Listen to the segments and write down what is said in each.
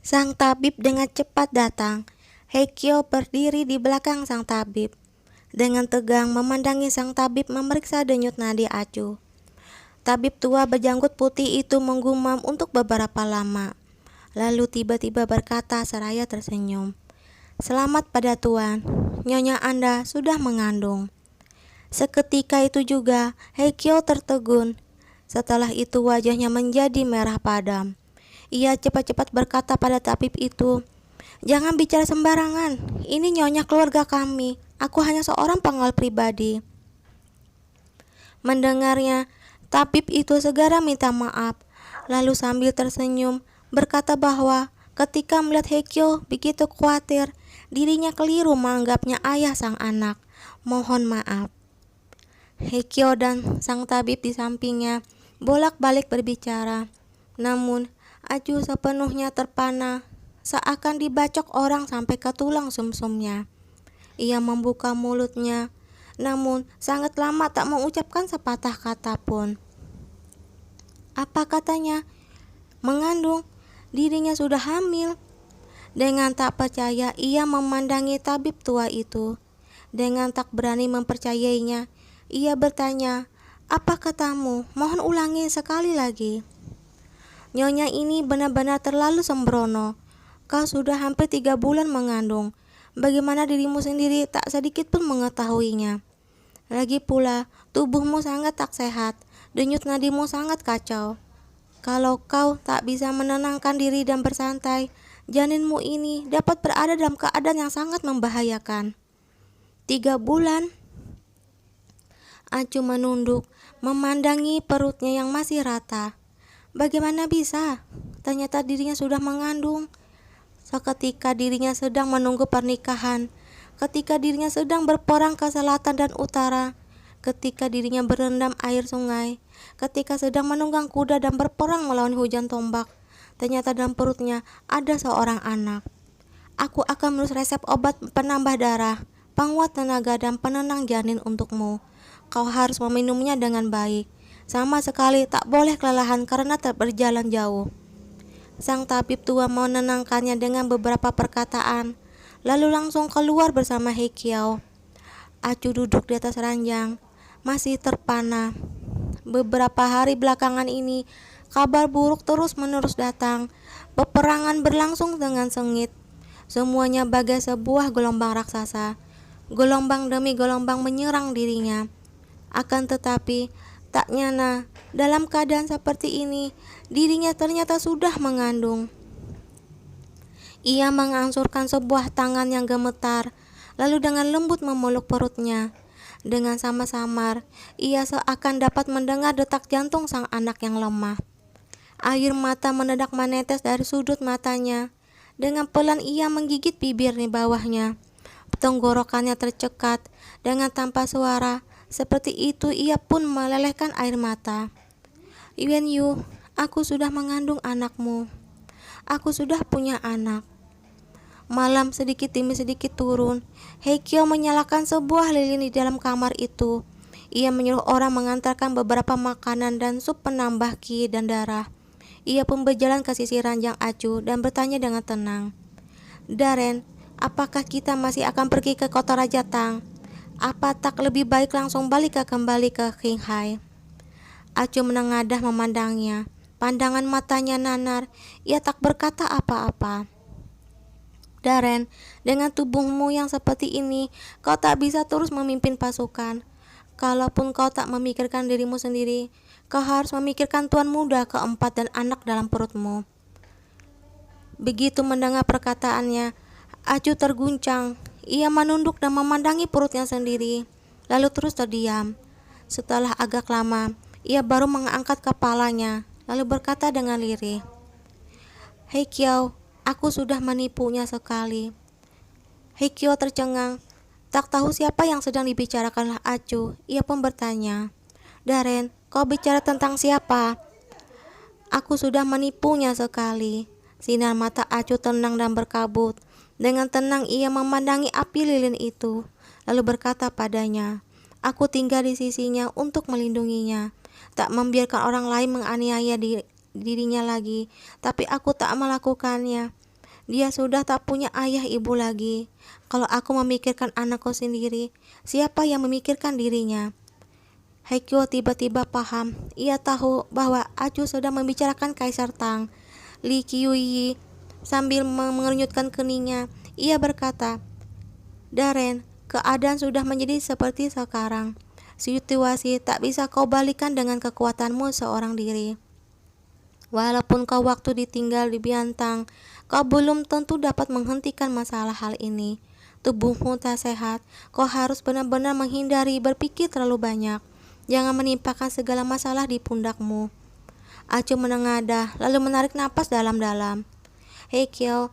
Sang tabib dengan cepat datang. Heikyo berdiri di belakang sang tabib. Dengan tegang memandangi sang tabib memeriksa denyut nadi Acu. Tabib tua berjanggut putih itu menggumam untuk beberapa lama. Lalu tiba-tiba berkata seraya tersenyum. "Selamat pada Tuan, nyonya Anda sudah mengandung." Seketika itu juga Heikyo tertegun. Setelah itu wajahnya menjadi merah padam. Ia cepat-cepat berkata pada tabib itu, "Jangan bicara sembarangan, ini nyonya keluarga kami. Aku hanya seorang pengawal pribadi." Mendengarnya, tabib itu segera minta maaf, lalu sambil tersenyum berkata bahwa ketika melihat Heikyo begitu khawatir, dirinya keliru menganggapnya ayah sang anak. Mohon maaf. Heikyo dan sang tabib di sampingnya bolak-balik berbicara. Namun, Acu sepenuhnya terpana, seakan dibacok orang sampai ke tulang sumsumnya. Ia membuka mulutnya, namun sangat lama tak mengucapkan sepatah kata pun. Apa katanya? Mengandung, dirinya sudah hamil. Dengan tak percaya, ia memandangi tabib tua itu. Dengan tak berani mempercayainya, ia bertanya, "Apa katamu? Mohon ulangi sekali lagi." "Nyonya ini benar-benar terlalu sembrono. Kau sudah hampir 3 bulan mengandung. Bagaimana dirimu sendiri tak sedikit pun mengetahuinya? Lagi pula, tubuhmu sangat tak sehat, denyut nadimu sangat kacau. Kalau kau tak bisa menenangkan diri dan bersantai, janinmu ini dapat berada dalam keadaan yang sangat membahayakan." 3 bulan? Acu menunduk, memandangi perutnya yang masih rata. Bagaimana bisa? Ternyata dirinya sudah mengandung. Seketika dirinya sedang menunggu pernikahan, ketika dirinya sedang berperang ke selatan dan utara, ketika dirinya berendam air sungai, ketika sedang menunggang kuda dan berperang melawan hujan tombak, ternyata dalam perutnya ada seorang anak. Aku akan menulis resep obat penambah darah, penguat tenaga dan penenang janin untukmu. Kau harus meminumnya dengan baik. Sama sekali tak boleh kelelahan karena berjalan jauh. Sang tabib tua menenangkannya dengan beberapa perkataan, lalu langsung keluar bersama Heikyo. Acu duduk di atas ranjang, masih terpana. Beberapa hari belakangan ini, kabar buruk terus-menerus datang. Peperangan berlangsung dengan sengit. Semuanya bagai sebuah gelombang raksasa. Gelombang demi gelombang menyerang dirinya. Akan tetapi, tak nyana, dalam keadaan seperti ini, dirinya ternyata sudah mengandung. Ia mengangsurkan sebuah tangan yang gemetar, lalu dengan lembut memeluk perutnya. Dengan samar-samar, ia seakan dapat mendengar detak jantung sang anak yang lemah. Air mata mendadak menetes dari sudut matanya. Dengan pelan ia menggigit bibir di bawahnya. Tenggorokannya tercekat. Dengan tanpa suara, seperti itu ia pun melelehkan air mata. "Yuan-yu, aku sudah mengandung anakmu. Aku sudah punya anak." Malam sedikit demi sedikit turun. Heikyo menyalakan sebuah lilin di dalam kamar itu. Ia menyuruh orang mengantarkan beberapa makanan dan sup penambah ki dan darah. Ia pun berjalan ke sisi ranjang Acu dan bertanya dengan tenang, "Daren, apakah kita masih akan pergi ke kota Raja Tang? Apa tak lebih baik langsung kembali ke Qinghai?" Acu menengadah memandangnya. Pandangan matanya nanar. Ia tak berkata apa-apa. "Daren, dengan tubuhmu yang seperti ini, kau tak bisa terus memimpin pasukan. Kalaupun kau tak memikirkan dirimu sendiri, kau harus memikirkan tuan muda keempat dan anak dalam perutmu." Begitu mendengar perkataannya, Acu terguncang. Ia menunduk dan memandangi perutnya sendiri, lalu terus terdiam. Setelah agak lama, ia baru mengangkat kepalanya, lalu berkata dengan lirih, "Heikyo, aku sudah menipunya sekali." Heikyo tercengang, tak tahu siapa yang sedang dibicarakan Acu. Ia pun bertanya, "Daren, kau bicara tentang siapa?" "Aku sudah menipunya sekali." Sinar mata Acu tenang dan berkabut. Dengan tenang ia memandangi api lilin itu, lalu berkata padanya, "Aku tinggal di sisinya untuk melindunginya, tak membiarkan orang lain menganiaya dirinya lagi, tapi aku tak melakukannya. Dia sudah tak punya ayah ibu lagi. Kalau aku memikirkan anakku sendiri, siapa yang memikirkan dirinya? Haikyo tiba-tiba paham. Ia tahu bahwa Acu sedang membicarakan Kaisar Tang. Li Qiuyi sambil mengernyitkan keningnya, ia berkata, "Daren, keadaan sudah menjadi seperti sekarang. Situasi tak bisa kau balikan dengan kekuatanmu seorang diri. Walaupun kau waktu ditinggal di Biantang, kau belum tentu dapat menghentikan masalah hal ini. Tubuhmu tak sehat, kau harus benar-benar menghindari berpikir terlalu banyak. Jangan menimpakan segala masalah di pundakmu." Acu menengadah, lalu menarik napas dalam-dalam. "Haikyo,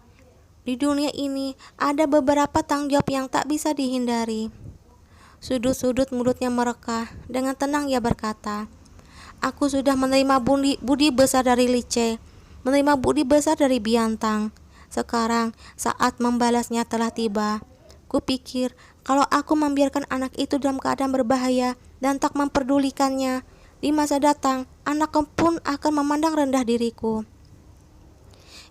di dunia ini ada beberapa tanggung jawab yang tak bisa dihindari." Sudut-sudut mulutnya merekah. Dengan tenang ia berkata, "Aku sudah menerima budi besar dari Lice, menerima budi besar dari Biantang. Sekarang saat membalasnya telah tiba. Kupikir kalau aku membiarkan anak itu dalam keadaan berbahaya dan tak memperdulikannya, di masa datang anakku pun akan memandang rendah diriku."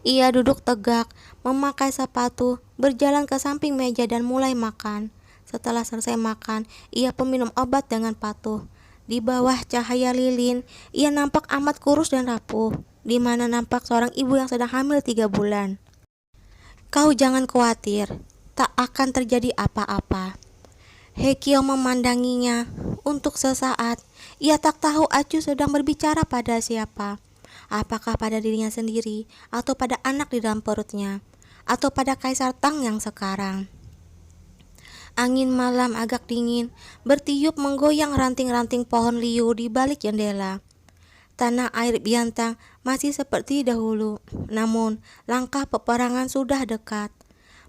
Ia duduk tegak, memakai sepatu, berjalan ke samping meja dan mulai makan. Setelah selesai makan, ia pun minum obat dengan patuh. Di bawah cahaya lilin, ia nampak amat kurus dan rapuh, di mana nampak seorang ibu yang sedang hamil 3 bulan. "Kau jangan khawatir, tak akan terjadi apa-apa." Haikyo memandanginya. Untuk sesaat, ia tak tahu Acu sedang berbicara pada siapa. Apakah pada dirinya sendiri, atau pada anak di dalam perutnya, atau pada Kaisar Tang yang sekarang. Angin malam agak dingin, bertiup menggoyang ranting-ranting pohon liu di balik jendela. Tanah air Biantang masih seperti dahulu, namun langkah peperangan sudah dekat.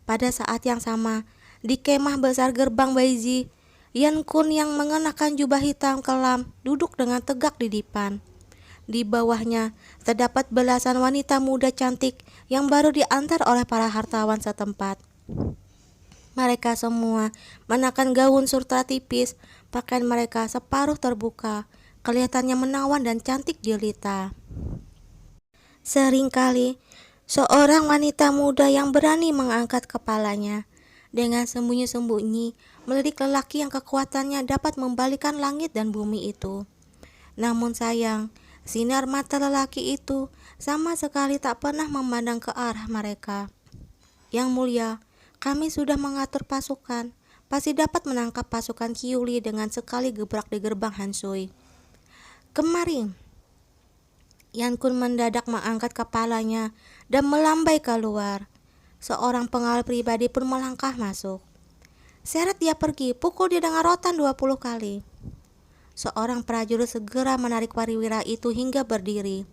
Pada saat yang sama, di kemah besar gerbang Baizi, Yan Kun yang mengenakan jubah hitam kelam duduk dengan tegak di depan. Di bawahnya terdapat belasan wanita muda cantik yang baru diantar oleh para hartawan setempat. Mereka semua mengenakan gaun sutra tipis, pakaian mereka separuh terbuka, kelihatannya menawan dan cantik jelita. Seringkali, seorang wanita muda yang berani mengangkat kepalanya, dengan sembunyi-sembunyi melirik lelaki yang kekuatannya dapat membalikan langit dan bumi itu. Namun sayang, sinar mata lelaki itu sama sekali tak pernah memandang ke arah mereka. "Yang mulia, kami sudah mengatur pasukan, pasti dapat menangkap pasukan Qiuli dengan sekali gebrak di gerbang Hansui." "Kemari." Yan Kun mendadak mengangkat kepalanya dan melambai keluar. Seorang pengawal pribadi pun melangkah masuk. "Seret dia pergi, pukul dia dengan rotan 20 kali." Seorang prajurit segera menarik wariwira itu hingga berdiri.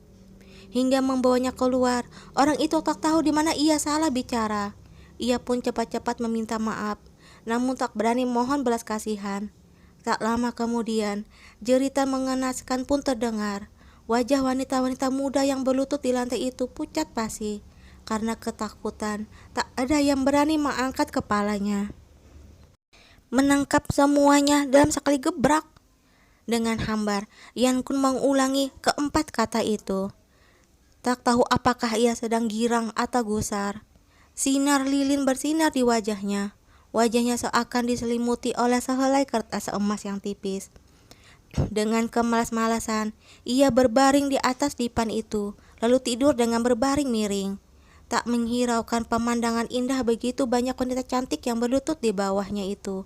Hingga membawanya keluar, orang itu tak tahu di mana ia salah bicara. Ia pun cepat-cepat meminta maaf, namun tak berani mohon belas kasihan. Tak lama kemudian, jeritan mengenaskan pun terdengar. Wajah wanita-wanita muda yang berlutut di lantai itu pucat pasi. Karena ketakutan, tak ada yang berani mengangkat kepalanya. Menangkap semuanya dalam sekali gebrak. Dengan hambar, Yan Kun mengulangi keempat kata itu. Tak tahu apakah ia sedang girang atau gusar. Sinar lilin bersinar di wajahnya. Wajahnya seakan diselimuti oleh sehelai kertas emas yang tipis. Dengan kemalas-malasan, ia berbaring di atas dipan itu, lalu tidur dengan berbaring miring. Tak menghiraukan pemandangan indah begitu banyak wanita cantik yang berlutut di bawahnya itu.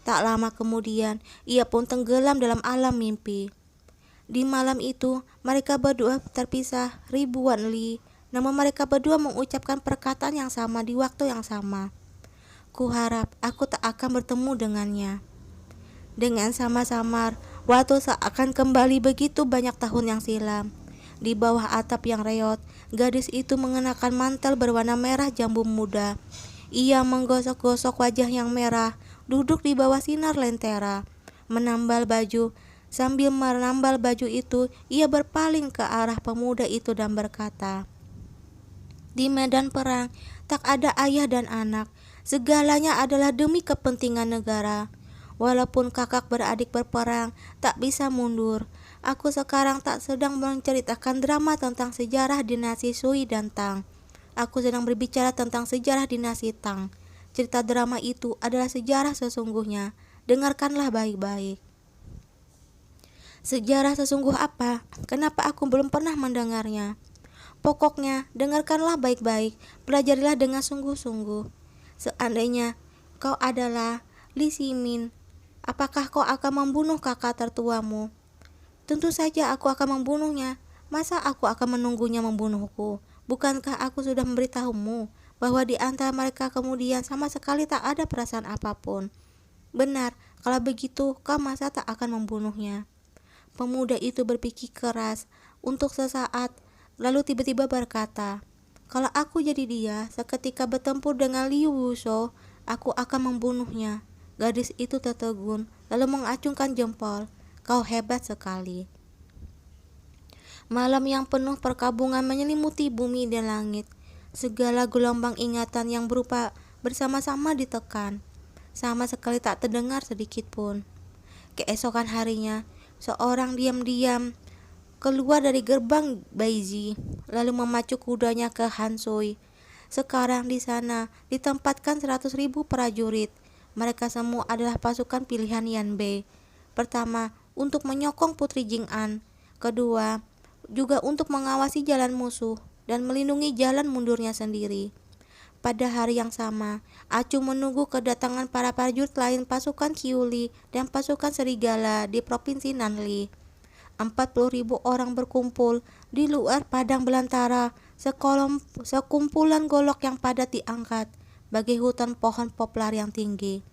Tak lama kemudian, ia pun tenggelam dalam alam mimpi. Di malam itu, mereka berdua terpisah ribuan li, namun mereka berdua mengucapkan perkataan yang sama di waktu yang sama. "Kuharap aku tak akan bertemu dengannya." Dengan sama-samar, waktu seakan kembali begitu banyak tahun yang silam. Di bawah atap yang reot, gadis itu mengenakan mantel berwarna merah jambu muda. Ia menggosok-gosok wajah yang merah, duduk di bawah sinar lentera, menambal baju. Sambil menambal baju itu, ia berpaling ke arah pemuda itu dan berkata, "Di medan perang, tak ada ayah dan anak. Segalanya adalah demi kepentingan negara. Walaupun kakak beradik berperang, tak bisa mundur. Aku sekarang tak sedang menceritakan drama tentang sejarah dinasti Sui dan Tang. Aku sedang berbicara tentang sejarah dinasti Tang. Cerita drama itu adalah sejarah sesungguhnya. Dengarkanlah baik-baik. Sejarah sesungguh apa? Kenapa aku belum pernah mendengarnya? Pokoknya, dengarkanlah baik-baik, pelajarilah dengan sungguh-sungguh. Seandainya kau adalah Li Ximin, apakah kau akan membunuh kakak tertuamu? Tentu saja aku akan membunuhnya. Masa aku akan menunggunya membunuhku? Bukankah aku sudah memberitahumu bahwa di antara mereka kemudian sama sekali tak ada perasaan apapun? Benar, kalau begitu kau masa tak akan membunuhnya? Pemuda itu berpikir keras untuk sesaat, lalu tiba-tiba berkata, "Kalau aku jadi dia, seketika bertempur dengan Liu Wushou, aku akan membunuhnya." Gadis itu tertegun, lalu mengacungkan jempol. "Kau hebat sekali." Malam yang penuh perkabungan menyelimuti bumi dan langit. Segala gelombang ingatan yang berupa bersama-sama ditekan. Sama sekali tak terdengar sedikit pun. Keesokan harinya, seorang diam-diam keluar dari gerbang Baizi, lalu memacu kudanya ke Hansui. Sekarang di sana ditempatkan 100.000 prajurit. Mereka semua adalah pasukan pilihan Yanbei. Pertama, untuk menyokong Putri Jing'an. Kedua, juga untuk mengawasi jalan musuh dan melindungi jalan mundurnya sendiri. Pada hari yang sama, Acu menunggu kedatangan para prajurit lain pasukan Qiuli dan pasukan Serigala di provinsi Nanli. 40.000 orang berkumpul di luar padang belantara, sekumpulan golok yang padat diangkat bagi hutan pohon poplar yang tinggi.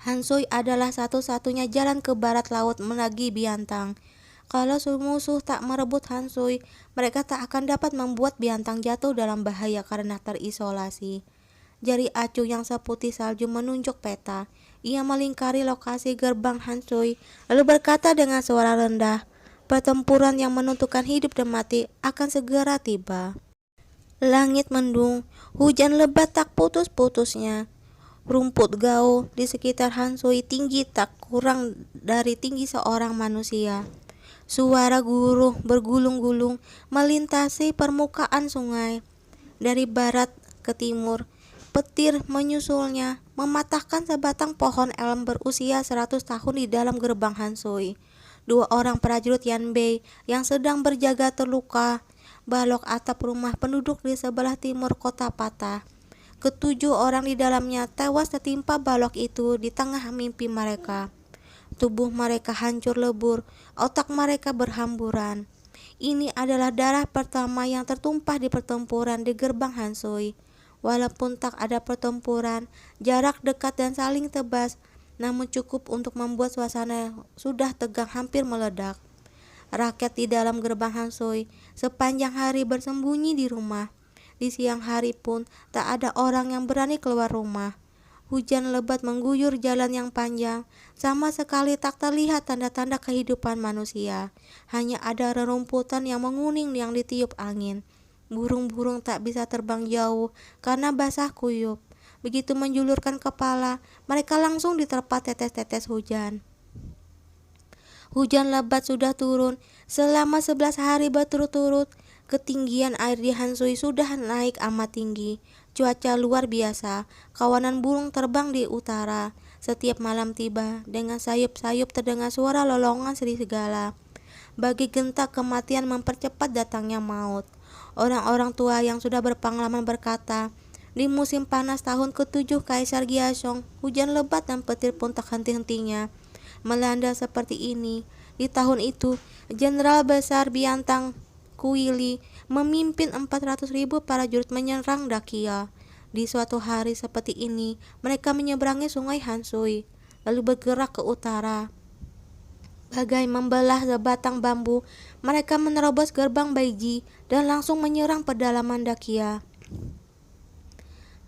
Hansui adalah satu-satunya jalan ke barat laut menuju Biantang. Kalau musuh tak merebut Hansui, mereka tak akan dapat membuat Biantang jatuh dalam bahaya karena terisolasi. Jari Acu yang seputih salju menunjuk peta. Ia melingkari lokasi gerbang Hansui, lalu berkata dengan suara rendah, "Pertempuran yang menentukan hidup dan mati akan segera tiba." Langit mendung, hujan lebat tak putus-putusnya. Rumput gau di sekitar Hansui tinggi tak kurang dari tinggi seorang manusia. Suara guruh bergulung-gulung melintasi permukaan sungai. Dari barat ke timur, petir menyusulnya, mematahkan sebatang pohon elm berusia 100 tahun di dalam gerbang Hansui. 2 orang prajurit Yanbei yang sedang berjaga terluka. Balok atap rumah penduduk di sebelah timur kota patah. Ketujuh orang di dalamnya tewas tertimpa balok itu di tengah mimpi mereka. Tubuh mereka hancur lebur, otak mereka berhamburan. Ini adalah darah pertama yang tertumpah di pertempuran di gerbang Hansui. Walaupun tak ada pertempuran, jarak dekat dan saling tebas, namun cukup untuk membuat suasana sudah tegang hampir meledak. Rakyat di dalam gerbang Hansui sepanjang hari bersembunyi di rumah. Di siang hari pun tak ada orang yang berani keluar rumah. Hujan lebat mengguyur jalan yang panjang, sama sekali tak terlihat tanda-tanda kehidupan manusia. Hanya ada rerumputan yang menguning yang ditiup angin. Burung-burung tak bisa terbang jauh karena basah kuyup. Begitu menjulurkan kepala, mereka langsung diterpa tetes-tetes hujan. Hujan lebat sudah turun selama 11 hari berturut-turut. Ketinggian air di Hansui sudah naik amat tinggi. Cuaca luar biasa. Kawanan burung terbang di utara. Setiap malam tiba, dengan sayup-sayup terdengar suara lolongan serigala. Bagi gentak kematian mempercepat datangnya maut. Orang-orang tua yang sudah berpengalaman berkata, di musim panas tahun ke-7 Kaisar Gyasong, hujan lebat dan petir pun tak henti-hentinya melanda seperti ini. Di tahun itu, Jenderal Besar Biantang Kuili memimpin 400.000 prajurit menyerang Dakia. Di suatu hari seperti ini, mereka menyeberangi sungai Hansui, lalu bergerak ke utara. Bagai membelah sebatang bambu, mereka menerobos gerbang Baiji dan langsung menyerang pedalaman Dakia.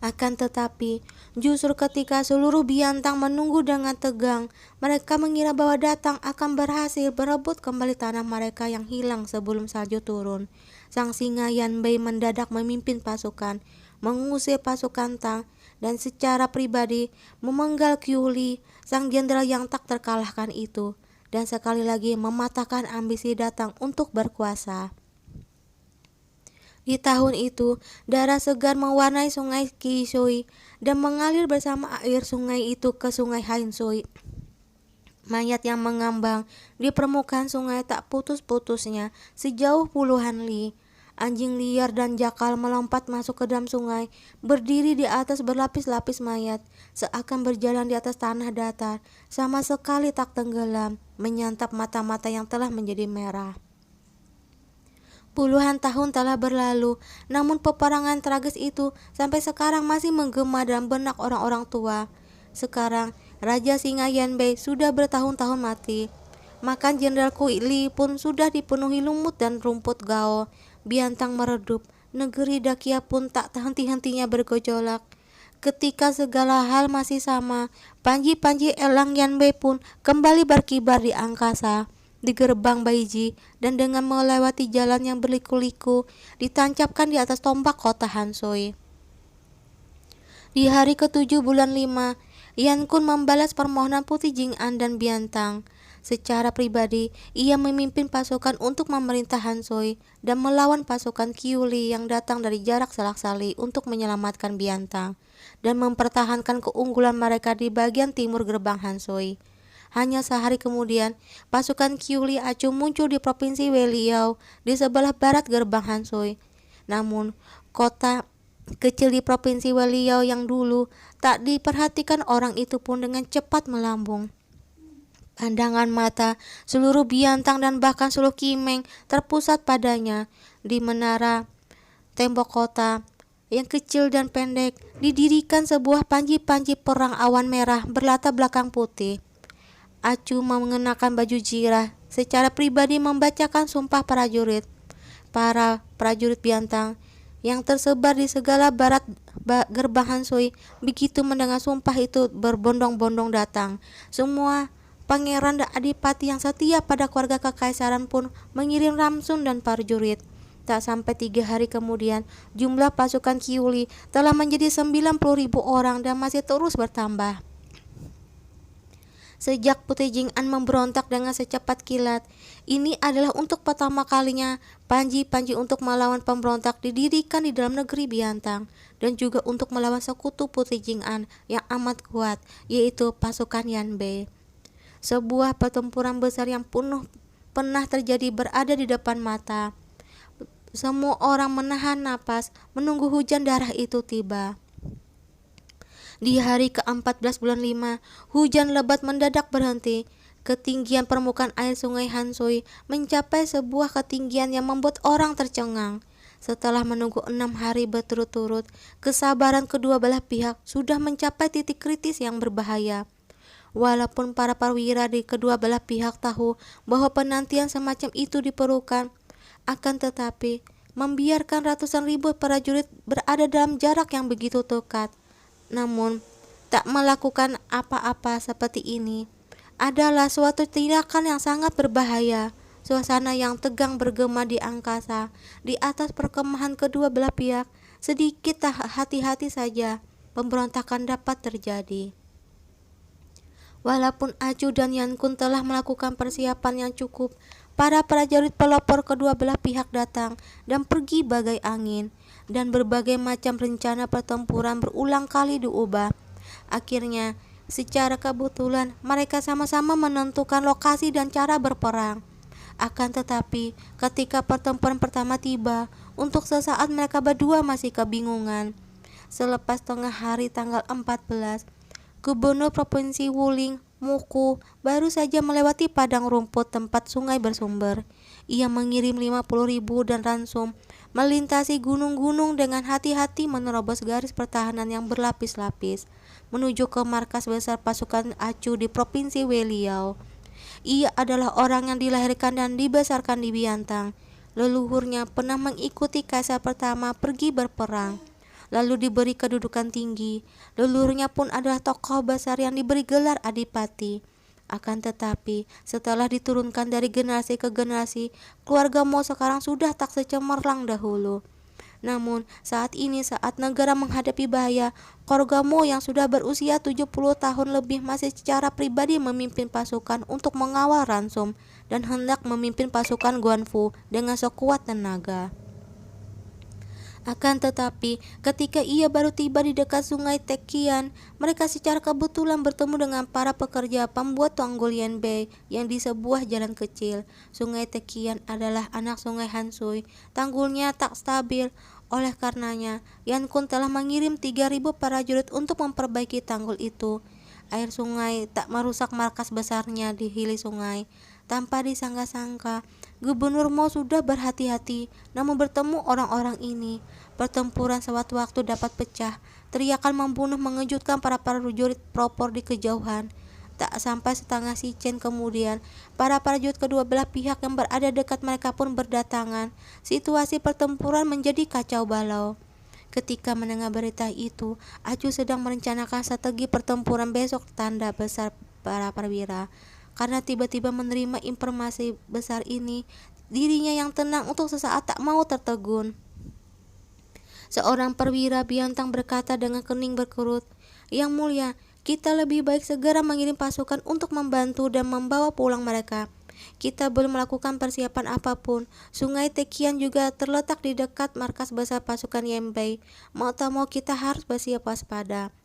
Akan tetapi, justru ketika seluruh Biantang menunggu dengan tegang, mereka mengira bahwa Datang akan berhasil berebut kembali tanah mereka yang hilang sebelum salju turun. Sang singa Yanbei mendadak memimpin pasukan, mengusir pasukan Tang, dan secara pribadi memenggal Qiuli, sang jenderal yang tak terkalahkan itu, dan sekali lagi mematahkan ambisi Datang untuk berkuasa. Di tahun itu, darah segar mewarnai sungai Kisui dan mengalir bersama air sungai itu ke sungai Hansui. Mayat yang mengambang di permukaan sungai tak putus-putusnya sejauh puluhan li. Anjing liar dan jakal melompat masuk ke dalam sungai, berdiri di atas berlapis-lapis mayat, seakan berjalan di atas tanah datar, sama sekali tak tenggelam, menyantap mata-mata yang telah menjadi merah. Puluhan tahun telah berlalu, namun peperangan tragis itu sampai sekarang masih menggema dalam benak orang-orang tua. Sekarang, Raja Singa Yanbei sudah bertahun-tahun mati. Makan Jenderal Kui Li pun sudah dipenuhi lumut dan rumput gao. Biantang meredup, negeri Dakia pun tak henti-hentinya bergejolak. Ketika segala hal masih sama, panji-panji elang Yanbei pun kembali berkibar di angkasa. Di gerbang Baiji dan dengan melewati jalan yang berliku-liku ditancapkan di atas tombak kota Hansoi. Di hari ke-7 bulan 5, Yan Kun membalas permohonan Putih Jing'an dan Biantang. Secara pribadi, ia memimpin pasukan untuk memerintah Hansoi dan melawan pasukan Qiuli yang datang dari jarak selak-sali untuk menyelamatkan Biantang dan mempertahankan keunggulan mereka di bagian timur gerbang Hansoi. Hanya sehari kemudian, pasukan Qiuli Acu muncul di provinsi Weliao di sebelah barat gerbang Hansoi. Namun, kota kecil di provinsi Weliao yang dulu tak diperhatikan orang itu pun dengan cepat melambung. Pandangan mata seluruh Biantang dan bahkan seluruh Kimeng terpusat padanya. Di menara tembok kota yang kecil dan pendek didirikan sebuah panji-panji perang awan merah berlatar belakang putih. Acu mengenakan baju jirah, secara pribadi membacakan sumpah prajurit. Para prajurit Biantang yang tersebar di segala barat gerbang Hansoi begitu mendengar sumpah itu berbondong-bondong datang. Semua pangeran dan adipati yang setia pada keluarga kekaisaran pun mengirim ramsun dan prajurit. Tak sampai 3 hari kemudian, jumlah pasukan Qiuli telah menjadi 90.000 orang dan masih terus bertambah. Sejak Putih Jing'an memberontak dengan secepat kilat, ini adalah untuk pertama kalinya panji-panji untuk melawan pemberontak didirikan di dalam negeri Biantang, dan juga untuk melawan sekutu Putih Jing'an yang amat kuat, yaitu pasukan Yanbei. Sebuah pertempuran besar yang pernah terjadi berada di depan mata. Semua orang menahan napas menunggu hujan darah itu tiba. Di hari ke-14 bulan 5, hujan lebat mendadak berhenti. Ketinggian permukaan air sungai Hansoi mencapai sebuah ketinggian yang membuat orang tercengang. Setelah menunggu 6 hari berturut-turut, kesabaran kedua belah pihak sudah mencapai titik kritis yang berbahaya. Walaupun para perwira di kedua belah pihak tahu bahwa penantian semacam itu diperlukan, akan tetapi membiarkan ratusan ribu prajurit berada dalam jarak yang begitu dekat, namun tak melakukan apa-apa seperti ini adalah suatu tindakan yang sangat berbahaya. Suasana yang tegang bergema di angkasa di atas perkemahan kedua belah pihak. Sedikit hati-hati saja pemberontakan dapat terjadi. Walaupun Acu dan Yan Kun telah melakukan persiapan yang cukup, para prajurit pelopor kedua belah pihak datang dan pergi bagai angin, dan berbagai macam rencana pertempuran berulang kali diubah. Akhirnya, secara kebetulan mereka sama-sama menentukan lokasi dan cara berperang. Akan tetapi, ketika pertempuran pertama tiba, untuk sesaat mereka berdua masih kebingungan. Selepas tengah hari tanggal 14, Gubernur Provinsi Wuling, Muku, baru saja melewati padang rumput tempat sungai bersumber. Ia mengirim 50.000 dan ransum melintasi gunung-gunung dengan hati-hati menerobos garis pertahanan yang berlapis-lapis menuju ke markas besar pasukan Acu di Provinsi Weliao. Ia adalah orang yang dilahirkan dan dibesarkan di Biantang. Leluhurnya pernah mengikuti kaisar pertama pergi berperang, lalu diberi kedudukan tinggi. Leluhurnya pun adalah tokoh besar yang diberi gelar adipati. Akan tetapi, setelah diturunkan dari generasi ke generasi, keluarga Mo sekarang sudah tak secemerlang dahulu. Namun, saat ini saat negara menghadapi bahaya, keluarga Mo yang sudah berusia 70 tahun lebih masih secara pribadi memimpin pasukan untuk mengawal ransum dan hendak memimpin pasukan Guanfu dengan sekuat tenaga. Akan tetapi, ketika ia baru tiba di dekat sungai Tekian, mereka secara kebetulan bertemu dengan para pekerja pembuat tanggul Yanbei yang di sebuah jalan kecil. Sungai Tekian adalah anak sungai Hansui. Tanggulnya tak stabil. Oleh karenanya, Yan Kun telah mengirim 3.000 prajurit untuk memperbaiki tanggul itu. Air sungai tak merusak markas besarnya di hili sungai. Tanpa disangka-sangka, Gubernur Mo sudah berhati-hati, namun bertemu orang-orang ini. Pertempuran sewaktu-waktu dapat pecah. Teriakan membunuh mengejutkan para prajurit propor di kejauhan. Tak sampai setengah sichen kemudian, para prajurit kedua belah pihak yang berada dekat mereka pun berdatangan. Situasi pertempuran menjadi kacau balau. Ketika mendengar berita itu, Acu sedang merencanakan strategi pertempuran besok, tanda besar para perwira. Karena tiba-tiba menerima informasi besar ini, dirinya yang tenang untuk sesaat tak mau tertegun. Seorang perwira bintang berkata dengan kening berkerut, "Yang mulia, kita lebih baik segera mengirim pasukan untuk membantu dan membawa pulang mereka. Kita belum melakukan persiapan apapun. Sungai Tekian juga terletak di dekat markas besar pasukan Yanbei. Mau tak mau kita harus bersiap waspada."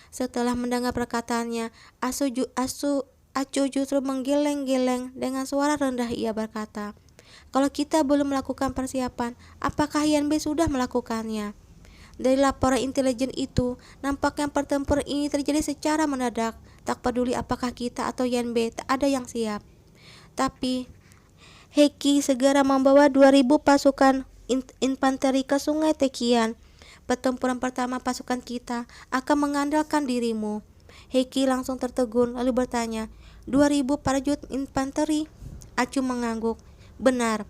Setelah mendengar perkataannya, Acu justru menggeleng-geleng. Dengan suara rendah ia berkata, "Kalau kita belum melakukan persiapan, apakah Yanbei sudah melakukannya?" Dari laporan intelijen itu, nampaknya pertempuran ini terjadi secara mendadak. Tak peduli apakah kita atau Yanbei, tak ada yang siap. Tapi Heki segera membawa 2.000 pasukan infanteri ke Sungai Tekian. "Pertempuran pertama pasukan kita akan mengandalkan dirimu." Heki langsung tertegun lalu bertanya, 2.000 prajurit infanteri? Acu mengangguk. "Benar.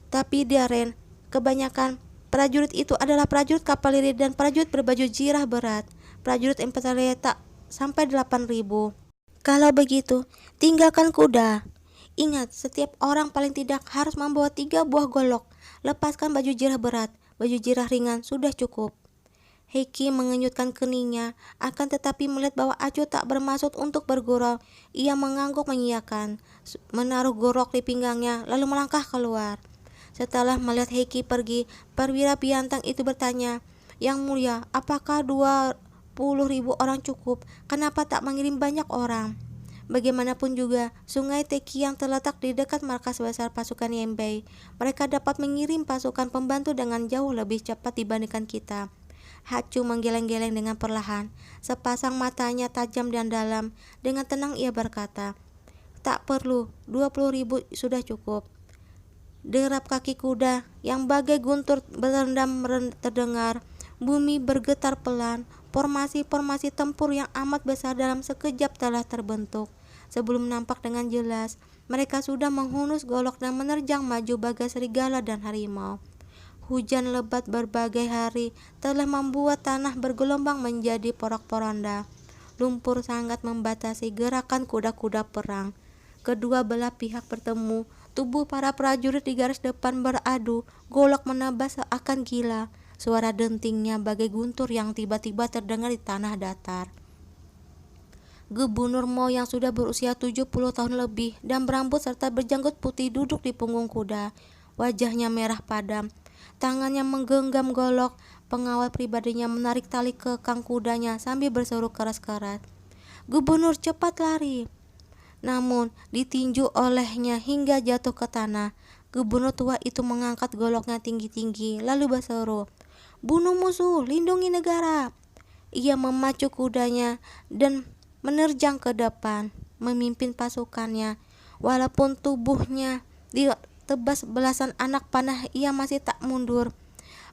Tapi Daren, kebanyakan prajurit itu adalah prajurit kavaleri dan prajurit berbaju zirah berat. Prajurit infanteri tak sampai 8.000. Kalau begitu, tinggalkan kuda. Ingat, setiap orang paling tidak harus membawa 3 buah golok. Lepaskan baju zirah berat, baju zirah ringan sudah cukup." Heki mengenyutkan keningnya, akan tetapi melihat bahwa Acu tak bermaksud untuk bergurau, ia mengangguk mengiyakan, menaruh gorok di pinggangnya, lalu melangkah keluar. Setelah melihat Heki pergi, perwira bintang itu bertanya, "Yang mulia, apakah 20.000 orang cukup? Kenapa tak mengirim banyak orang?" Bagaimanapun juga, Sungai Tekian terletak di dekat markas besar pasukan Yanbei. Mereka dapat mengirim pasukan pembantu dengan jauh lebih cepat dibandingkan kita. Hacu menggeleng-geleng dengan perlahan. Sepasang matanya tajam dan dalam. Dengan tenang ia berkata, "Tak perlu, 20.000 sudah cukup." Derap kaki kuda yang bagai guntur berendam terdengar. Bumi bergetar pelan. Formasi-formasi tempur yang amat besar dalam sekejap telah terbentuk. Sebelum nampak dengan jelas, mereka sudah menghunus golok dan menerjang maju bagai serigala dan harimau. Hujan lebat berbagai hari telah membuat tanah bergelombang menjadi porak-poranda. Lumpur sangat membatasi gerakan kuda-kuda perang. Kedua belah pihak bertemu. Tubuh para prajurit di garis depan beradu. Golok menebas seakan gila. Suara dentingnya bagai guntur yang tiba-tiba terdengar di tanah datar. Gubernur Mo yang sudah berusia 70 tahun lebih dan berambut serta berjanggut putih duduk di punggung kuda. Wajahnya merah padam. Tangannya menggenggam golok. Pengawal pribadinya menarik tali kekang kudanya sambil berseru keras-keras, "Gubernur, cepat lari!" Namun ditinju olehnya hingga jatuh ke tanah. Gubernur tua itu mengangkat goloknya tinggi-tinggi lalu berseru, "Bunuh musuh, lindungi negara!" Ia memacu kudanya dan menerjang ke depan, memimpin pasukannya. Walaupun tubuhnya ditebas belasan anak panah, ia masih tak mundur.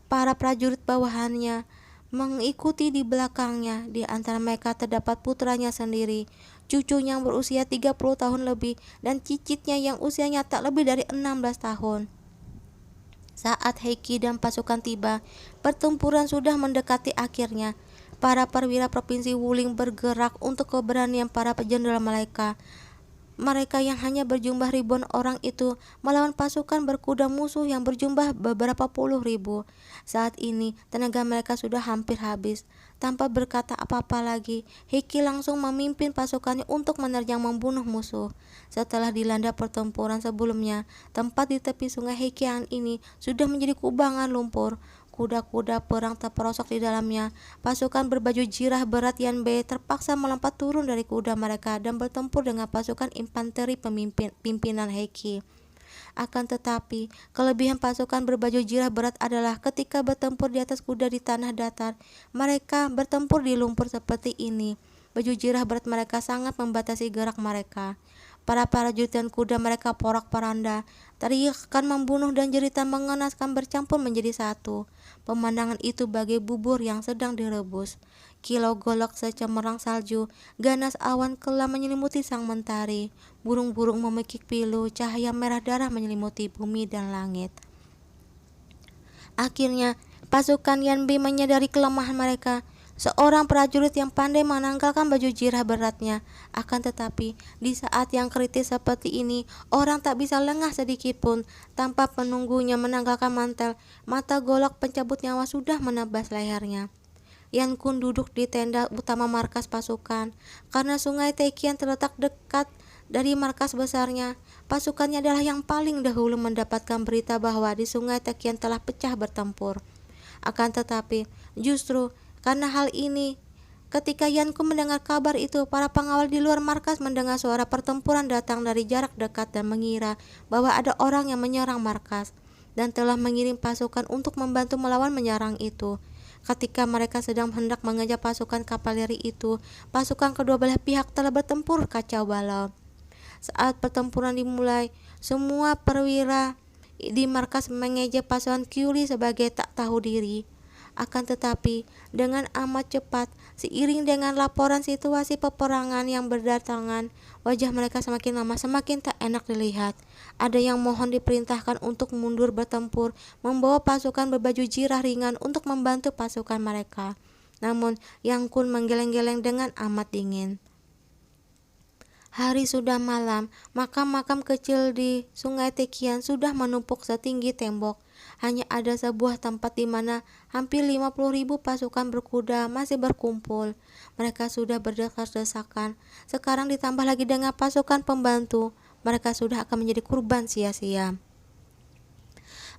Para prajurit bawahannya mengikuti di belakangnya. Di antara mereka terdapat putranya sendiri, cucunya yang berusia 30 tahun lebih, dan cicitnya yang usianya tak lebih dari 16 tahun. Saat Heki dan pasukan tiba, pertempuran sudah mendekati akhirnya. Para perwira provinsi Wuling bergerak untuk keberanian para jenderal mereka. Mereka yang hanya berjumlah ribuan orang itu melawan pasukan berkuda musuh yang berjumlah beberapa puluh ribu. Saat ini tenaga mereka sudah hampir habis. Tanpa berkata apa-apa lagi, Heiki langsung memimpin pasukannya untuk menerjang membunuh musuh. Setelah dilanda pertempuran sebelumnya, tempat di tepi sungai Heikian ini sudah menjadi kubangan lumpur. Kuda-kuda perang terperosok di dalamnya. Pasukan berbaju jirah berat Yanbei terpaksa melompat turun dari kuda mereka dan bertempur dengan pasukan infanteri pimpinan Heiki. Akan tetapi, kelebihan pasukan berbaju jirah berat adalah ketika bertempur di atas kuda di tanah datar, mereka bertempur di lumpur seperti ini. Baju jirah berat mereka sangat membatasi gerak mereka. Para prajurit dan kuda mereka porak-poranda, teriakan membunuh dan jeritan mengenaskan bercampur menjadi satu. Pemandangan itu bagai bubur yang sedang direbus. Kilau golok secemerlang salju, ganas awan kelam menyelimuti sang mentari. Burung-burung memekik pilu, cahaya merah darah menyelimuti bumi dan langit. Akhirnya, pasukan Yanbi menyadari kelemahan mereka. Seorang prajurit yang pandai menanggalkan baju jirah beratnya. Akan tetapi, di saat yang kritis seperti ini, orang tak bisa lengah sedikit pun. Tanpa penunggunya menanggalkan mantel, mata golok pencabut nyawa sudah menebas lehernya. Yan Kun duduk di tenda utama markas pasukan. Karena sungai Taikian terletak dekat dari markas besarnya, pasukannya adalah yang paling dahulu mendapatkan berita bahwa di sungai Taikian telah pecah bertempur. Akan tetapi, justru karena hal ini, ketika Yan Kun mendengar kabar itu, para pengawal di luar markas mendengar suara pertempuran datang dari jarak dekat dan mengira bahwa ada orang yang menyerang markas dan telah mengirim pasukan untuk membantu melawan menyerang itu. Ketika mereka sedang hendak mengejar pasukan kavaleri itu, pasukan kedua belah pihak telah bertempur kacau balau. Saat pertempuran dimulai, semua perwira di markas mengejek pasukan Kyuri sebagai tak tahu diri. Akan tetapi, dengan amat cepat, seiring dengan laporan situasi peperangan yang berdatangan, wajah mereka semakin lama semakin tak enak dilihat. Ada yang mohon diperintahkan untuk mundur bertempur, membawa pasukan berbaju jirah ringan untuk membantu pasukan mereka. Namun, Yang Kun menggeleng-geleng dengan amat dingin. Hari sudah malam, makam-makam kecil di Sungai Taikian sudah menumpuk setinggi tembok. Hanya ada sebuah tempat di mana hampir 50.000 pasukan berkuda masih berkumpul. Mereka sudah berdesak-desakan. Sekarang ditambah lagi dengan pasukan pembantu. Mereka sudah akan menjadi kurban sia-sia.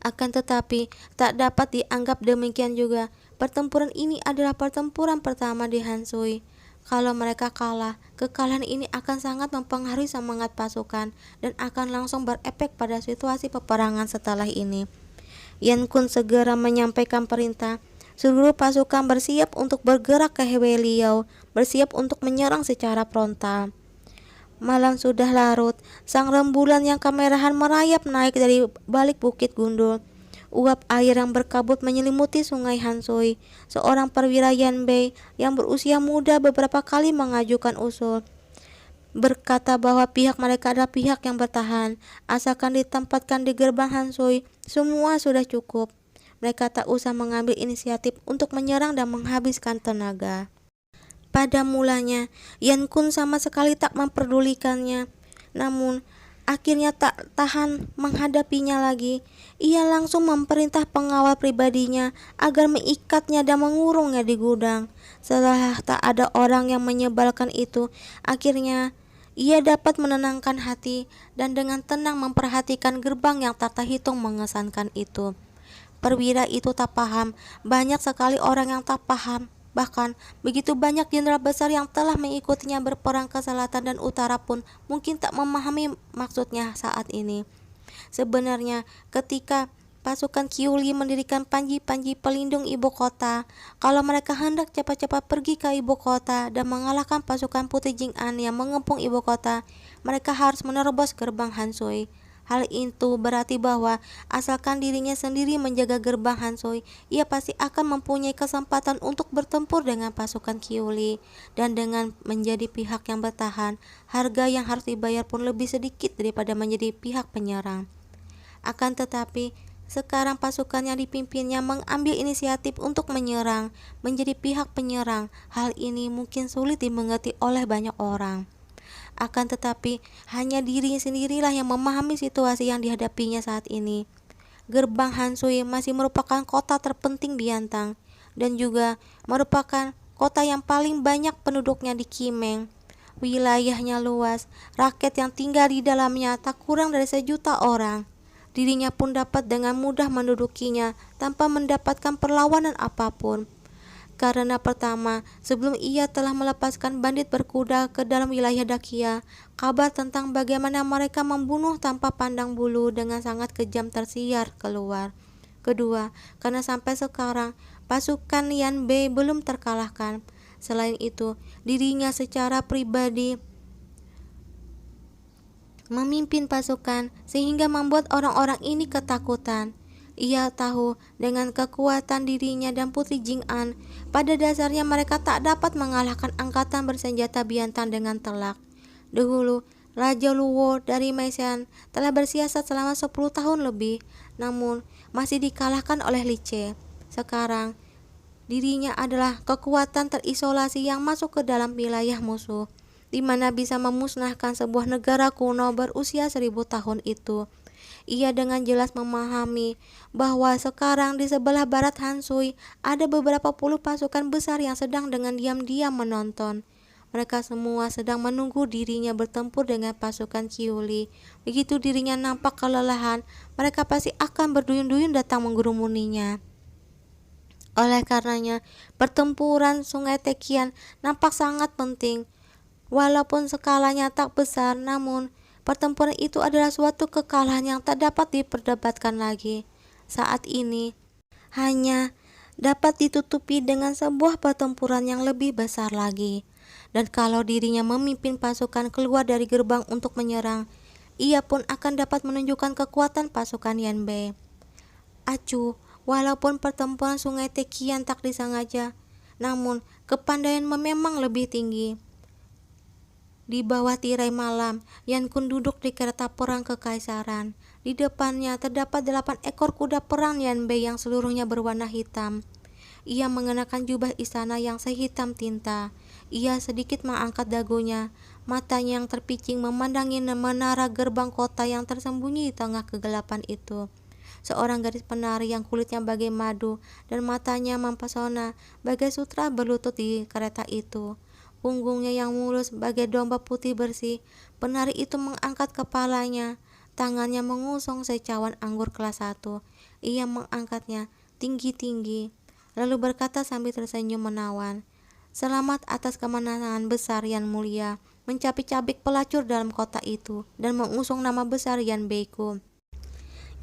Akan tetapi, tak dapat dianggap demikian juga. Pertempuran ini adalah pertempuran pertama di Hansui. Kalau mereka kalah, kekalahan ini akan sangat mempengaruhi semangat pasukan dan akan langsung berefek pada situasi peperangan setelah ini. Yan Kun segera menyampaikan perintah. Seluruh pasukan bersiap untuk bergerak ke Hewe Liao, bersiap untuk menyerang secara frontal. Malam sudah larut, sang rembulan yang kemerahan merayap naik dari balik bukit gundul. Uap air yang berkabut menyelimuti sungai Hansui. Seorang perwira Yanbei yang berusia muda beberapa kali mengajukan usul, berkata bahwa pihak mereka adalah pihak yang bertahan. Asalkan ditempatkan di gerbang Hansui, semua sudah cukup. Mereka tak usah mengambil inisiatif untuk menyerang dan menghabiskan tenaga. Pada mulanya, Yan Kun sama sekali tak memperdulikannya. Namun, akhirnya tak tahan menghadapinya lagi. Ia langsung memerintah pengawal pribadinya agar mengikatnya dan mengurungnya di gudang. Setelah tak ada orang yang menyebalkan itu, akhirnya ia dapat menenangkan hati dan dengan tenang memperhatikan gerbang yang tak terhitung mengesankan itu. Perwira itu tak paham, banyak sekali orang yang tak paham. Bahkan begitu banyak jenderal besar yang telah mengikutinya berperang ke selatan dan utara pun mungkin tak memahami maksudnya saat ini. Sebenarnya ketika pasukan Kyuli mendirikan panji-panji pelindung ibu kota, kalau mereka hendak cepat-cepat pergi ke ibu kota dan mengalahkan pasukan Putih Jing'an yang mengepung ibu kota, mereka harus menerobos gerbang Hansui. Hal itu berarti bahwa asalkan dirinya sendiri menjaga gerbang Hansui, ia pasti akan mempunyai kesempatan untuk bertempur dengan pasukan Kyuli. Dan dengan menjadi pihak yang bertahan, harga yang harus dibayar pun lebih sedikit daripada menjadi pihak penyerang. Akan tetapi, sekarang pasukan yang dipimpinnya mengambil inisiatif untuk menyerang, menjadi pihak penyerang. Hal ini mungkin sulit dimengerti oleh banyak orang. Akan tetapi, hanya dirinya sendirilah yang memahami situasi yang dihadapinya saat ini. Gerbang Hansui masih merupakan kota terpenting di Yantang dan juga merupakan kota yang paling banyak penduduknya di Kimeng. Wilayahnya luas, rakyat yang tinggal di dalamnya tak kurang dari 1 juta orang. Dirinya pun dapat dengan mudah mendudukinya tanpa mendapatkan perlawanan apapun. Karena pertama, sebelum ia telah melepaskan bandit berkuda ke dalam wilayah Dakia, kabar tentang bagaimana mereka membunuh tanpa pandang bulu dengan sangat kejam tersiar keluar. Kedua, karena sampai sekarang pasukan Yan Bei belum terkalahkan. Selain itu, dirinya secara pribadi memimpin pasukan sehingga membuat orang-orang ini ketakutan. Ia tahu dengan kekuatan dirinya dan Putri Jing'an, pada dasarnya mereka tak dapat mengalahkan angkatan bersenjata Biantan dengan telak. Dahulu, Raja Luo dari Meisan telah bersiasat selama 10 tahun lebih, namun masih dikalahkan oleh Li Ce. Sekarang, dirinya adalah kekuatan terisolasi yang masuk ke dalam wilayah musuh, di mana bisa memusnahkan sebuah negara kuno berusia 1000 tahun itu. Ia dengan jelas memahami bahwa sekarang di sebelah barat Hansui ada beberapa puluh pasukan besar yang sedang dengan diam-diam menonton. Mereka semua sedang menunggu dirinya bertempur dengan pasukan Qiuli. Begitu dirinya nampak kelelahan, mereka pasti akan berduyun-duyun datang menggerumuninya. Oleh karenanya, pertempuran Sungai Tekian nampak sangat penting. Walaupun skalanya tak besar, namun pertempuran itu adalah suatu kekalahan yang tak dapat diperdebatkan lagi. Saat ini hanya dapat ditutupi dengan sebuah pertempuran yang lebih besar lagi. Dan kalau dirinya memimpin pasukan keluar dari gerbang untuk menyerang, ia pun akan dapat menunjukkan kekuatan pasukan Yan Bei. Acuh, walaupun pertempuran Sungai Tekian tak disengaja, namun kepandaian memang lebih tinggi. Di bawah tirai malam, Yan Kun duduk di kereta perang kekaisaran. Di depannya terdapat 8 ekor kuda perang Yan Bei yang seluruhnya berwarna hitam. Ia mengenakan jubah istana yang sehitam tinta. Ia sedikit mengangkat dagunya. Matanya yang terpicing memandangi menara gerbang kota yang tersembunyi di tengah kegelapan itu. Seorang gadis penari yang kulitnya bagai madu dan matanya mempesona bagai sutra berlutut di kereta itu. Punggungnya yang mulus bagai domba putih bersih, penari itu mengangkat kepalanya, tangannya mengusung secawan anggur kelas 1. Ia mengangkatnya tinggi-tinggi, lalu berkata sambil tersenyum menawan, "Selamat atas kemenangan besar Yang Mulia, mencabik-cabik pelacur dalam kota itu, dan mengusung nama besar Yan Bei-ku."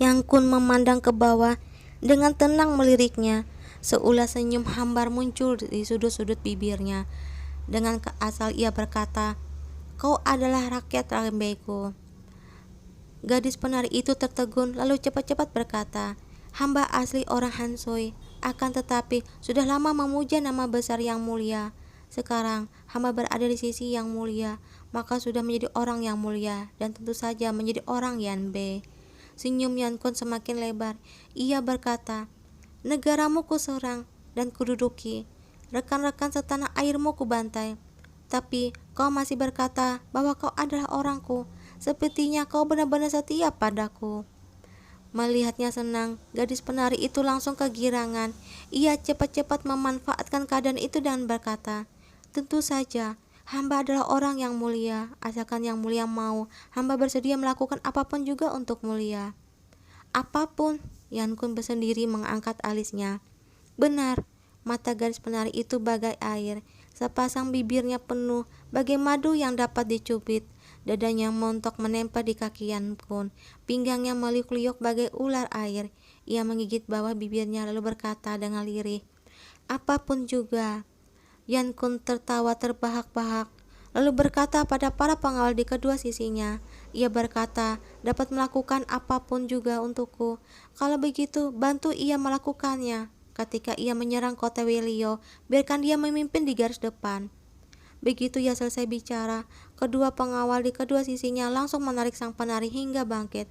Yang Kun memandang ke bawah dengan tenang meliriknya. Seulas senyum hambar muncul di sudut-sudut bibirnya. Dengan keasal ia berkata, "Kau adalah rakyat Yan Bei-ku." Gadis penari itu tertegun lalu cepat-cepat berkata, "Hamba asli orang Hansui, akan tetapi sudah lama memuja nama besar Yang Mulia. Sekarang hamba berada di sisi Yang Mulia, maka sudah menjadi orang yang mulia dan tentu saja menjadi orang Yan Bei." Senyum Yan Kun semakin lebar. Ia berkata, "Negaramu kuserang dan kududuki, rekan-rekan setanah airmu kubantai, tapi kau masih berkata bahwa kau adalah orangku. Sepertinya kau benar-benar setia padaku." Melihatnya senang, gadis penari itu langsung kegirangan. Ia cepat-cepat memanfaatkan keadaan itu dan berkata, "Tentu saja, hamba adalah orang yang mulia. Asalkan Yang Mulia mau, hamba bersedia melakukan apapun juga untuk mulia." "Apapun?" Yan Kun bersendiri mengangkat alisnya. "Benar." Mata gadis penari itu bagai air, sepasang bibirnya penuh bagai madu yang dapat dicubit. Dadanya montok menempel di kaki Yan Kun, pinggangnya meliuk-liuk bagai ular air. Ia menggigit bawah bibirnya lalu berkata dengan lirih, "Apapun juga." Yan Kun tertawa terbahak-bahak, lalu berkata pada para pengawal di kedua sisinya. Ia berkata, "Dapat melakukan apapun juga untukku. Kalau begitu, bantu ia melakukannya. Ketika ia menyerang kota Welio, biarkan dia memimpin di garis depan." Begitu ia selesai bicara, kedua pengawal di kedua sisinya langsung menarik sang penari hingga bangkit.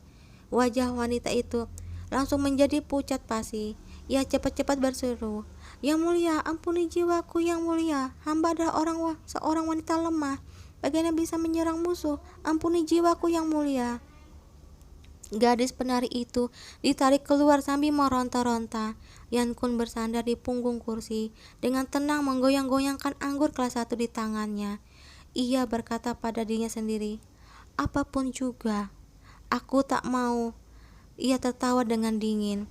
Wajah wanita itu langsung menjadi pucat pasi. Ia cepat-cepat berseru, "Yang Mulia, ampuni jiwaku Yang Mulia. Hamba adalah seorang wanita lemah. Bagaimana bisa menyerang musuh? Ampuni jiwaku yang mulia. Gadis penari itu ditarik keluar sambil meronta-ronta. Yan Kun bersandar di punggung kursi, dengan tenang menggoyang-goyangkan anggur kelas 1 di tangannya. Ia berkata pada dirinya sendiri, apapun juga, aku tak mau. Ia tertawa dengan dingin.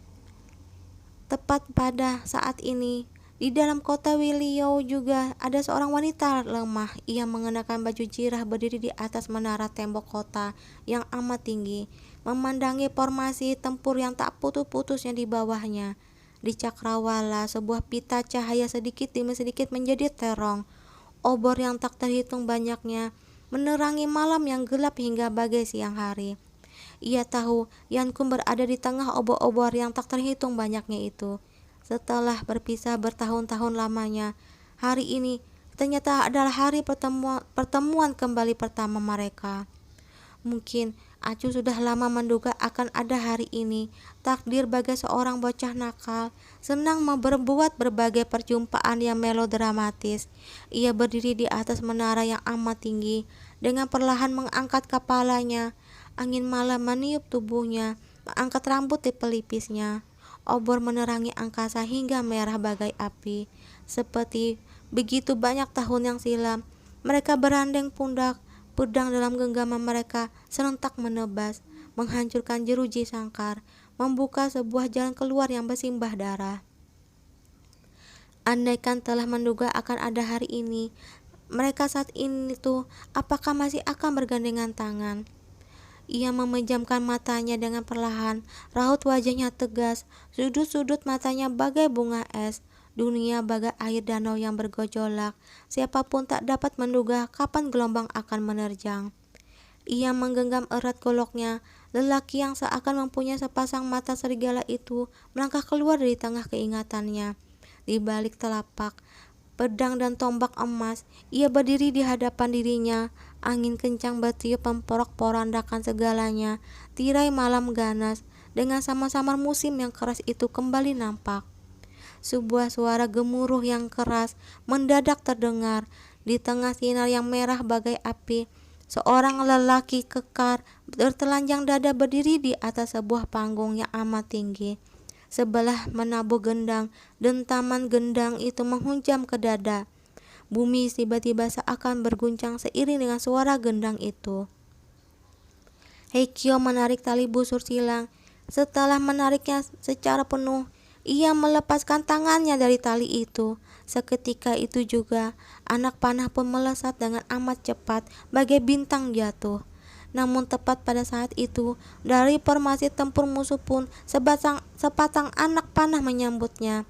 Tepat pada saat ini, di dalam kota Wiliau juga ada seorang wanita lemah. Ia mengenakan baju jirah berdiri di atas menara tembok kota yang amat tinggi, memandangi formasi tempur yang tak putus-putusnya di bawahnya. Di cakrawala, sebuah pita cahaya sedikit demi sedikit menjadi terong. Obor yang tak terhitung banyaknya menerangi malam yang gelap hingga bagai siang hari. Ia tahu Yan Kun berada di tengah obor-obor yang tak terhitung banyaknya itu. Setelah berpisah bertahun-tahun lamanya, hari ini ternyata adalah hari pertemuan kembali pertama mereka. Mungkin Acu sudah lama menduga akan ada hari ini. Takdir bagai seorang bocah nakal, senang berbuat berbagai perjumpaan yang melodramatis. Ia berdiri di atas menara yang amat tinggi, dengan perlahan mengangkat kepalanya. Angin malam meniup tubuhnya, mengangkat rambut di pelipisnya. Obor menerangi angkasa hingga merah bagai api. Seperti begitu banyak tahun yang silam, mereka berandeng pundak. Pedang dalam genggaman mereka serentak menebas, menghancurkan jeruji sangkar, membuka sebuah jalan keluar yang bersimbah darah. Andaikan telah menduga akan ada hari ini, mereka saat itu apakah masih akan bergandengan tangan? Ia memejamkan matanya dengan perlahan, raut wajahnya tegas, sudut-sudut matanya bagai bunga es. Dunia bagai air danau yang bergejolak, siapapun tak dapat menduga kapan gelombang akan menerjang. Ia menggenggam erat goloknya. Lelaki yang seakan mempunyai sepasang mata serigala itu melangkah keluar dari tengah keingatannya. Di balik telapak pedang dan tombak emas, ia berdiri di hadapan dirinya. Angin kencang bertiup memporak-porandakan segalanya. Tirai malam ganas dengan sama-samar musim yang keras itu kembali nampak. Sebuah suara gemuruh yang keras mendadak terdengar. Di tengah sinar yang merah bagai api, seorang lelaki kekar bertelanjang dada berdiri di atas sebuah panggung yang amat tinggi. Sebelah menabuh gendang, dentaman gendang itu menghunjam ke dada. Bumi tiba-tiba seakan berguncang seiring dengan suara gendang itu. Heikyo menarik tali busur silang. Setelah menariknya secara penuh, ia melepaskan tangannya dari tali itu. Seketika itu juga, anak panah pun melesat dengan amat cepat bagai bintang jatuh. Namun tepat pada saat itu, dari formasi tempur musuh pun sepasang anak panah menyambutnya.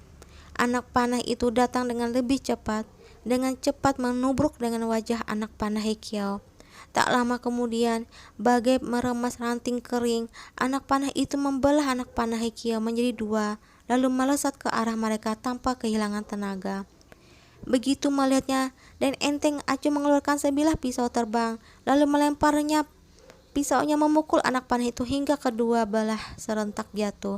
Anak panah itu datang dengan lebih cepat, dengan cepat menubruk dengan wajah anak panah Heikyo. Tak lama kemudian, bagai meremas ranting kering, anak panah itu membelah anak panah Heikyo menjadi dua, lalu melesat ke arah mereka tanpa kehilangan tenaga. Begitu melihatnya, dan enteng Acu mengeluarkan sebilah pisau terbang, lalu melemparnya. Pisaunya memukul anak panah itu hingga kedua belah serentak jatuh.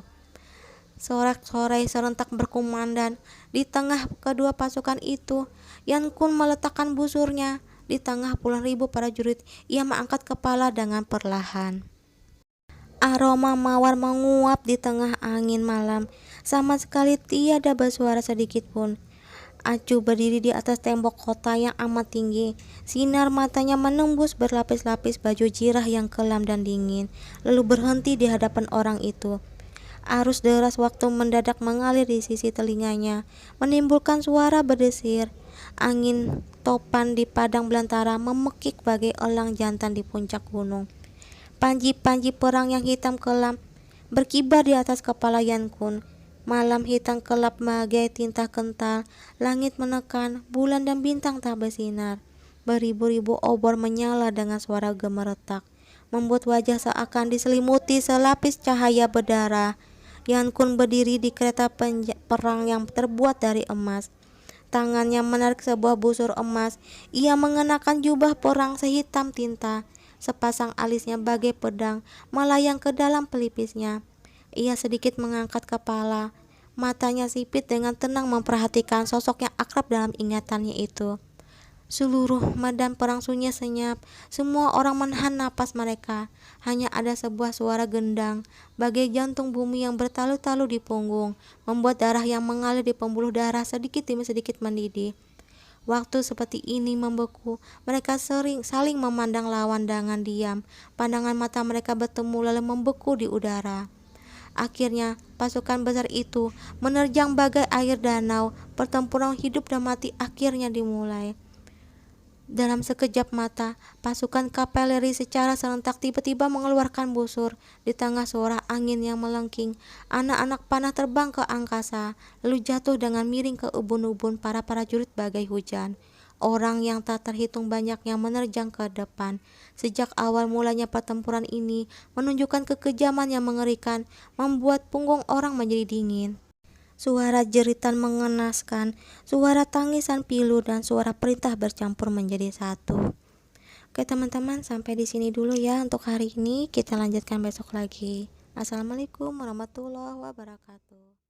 Sorak-sorai serentak berkumandang di tengah kedua pasukan itu. Yan Kun meletakkan busurnya di tengah puluhan ribu prajurit. Ia mengangkat kepala dengan perlahan. Aroma mawar menguap di tengah angin malam. Sama sekali tiada bersuara sedikit pun. Acu berdiri di atas tembok kota yang amat tinggi. Sinar matanya menembus berlapis-lapis baju jirah yang kelam dan dingin, lalu berhenti di hadapan orang itu. Arus deras waktu mendadak mengalir di sisi telinganya, menimbulkan suara berdesir. Angin topan di padang belantara memekik bagai elang jantan di puncak gunung. Panji-panji perang yang hitam kelam berkibar di atas kepala Yan Kun. Malam hitam gelap bagai tinta kental. Langit menekan, bulan dan bintang tak bersinar. Beribu-ribu obor menyala dengan suara gemeretak, membuat wajah seakan diselimuti selapis cahaya berdarah. Yan Kun berdiri di kereta perang yang terbuat dari emas. Tangannya menarik sebuah busur emas. Ia mengenakan jubah perang sehitam tinta. Sepasang alisnya bagai pedang melayang ke dalam pelipisnya. Ia sedikit mengangkat kepala. Matanya sipit dengan tenang memperhatikan sosok yang akrab dalam ingatannya itu. Seluruh medan perang sunyi senyap. Semua orang menahan napas mereka. Hanya ada sebuah suara gendang, bagai jantung bumi yang bertalu-talu di punggung, membuat darah yang mengalir di pembuluh darah sedikit demi sedikit mendidih. Waktu seperti ini membeku. Mereka saling memandang lawan dengan diam. Pandangan mata mereka bertemu lalu membeku di udara. Akhirnya, pasukan besar itu menerjang bagai air danau. Pertempuran hidup dan mati akhirnya dimulai. Dalam sekejap mata, pasukan kavaleri secara serentak tiba-tiba mengeluarkan busur. Di tengah suara angin yang melengking, anak-anak panah terbang ke angkasa, lalu jatuh dengan miring ke ubun-ubun para prajurit bagai hujan. Orang yang tak terhitung banyak yang menerjang ke depan. Sejak awal mulanya pertempuran ini menunjukkan kekejaman yang mengerikan, membuat punggung orang menjadi dingin. Suara jeritan mengenaskan, suara tangisan pilu, dan suara perintah bercampur menjadi satu. Oke teman-teman, sampai di sini dulu ya untuk hari ini. Kita lanjutkan besok lagi. Assalamualaikum warahmatullahi wabarakatuh.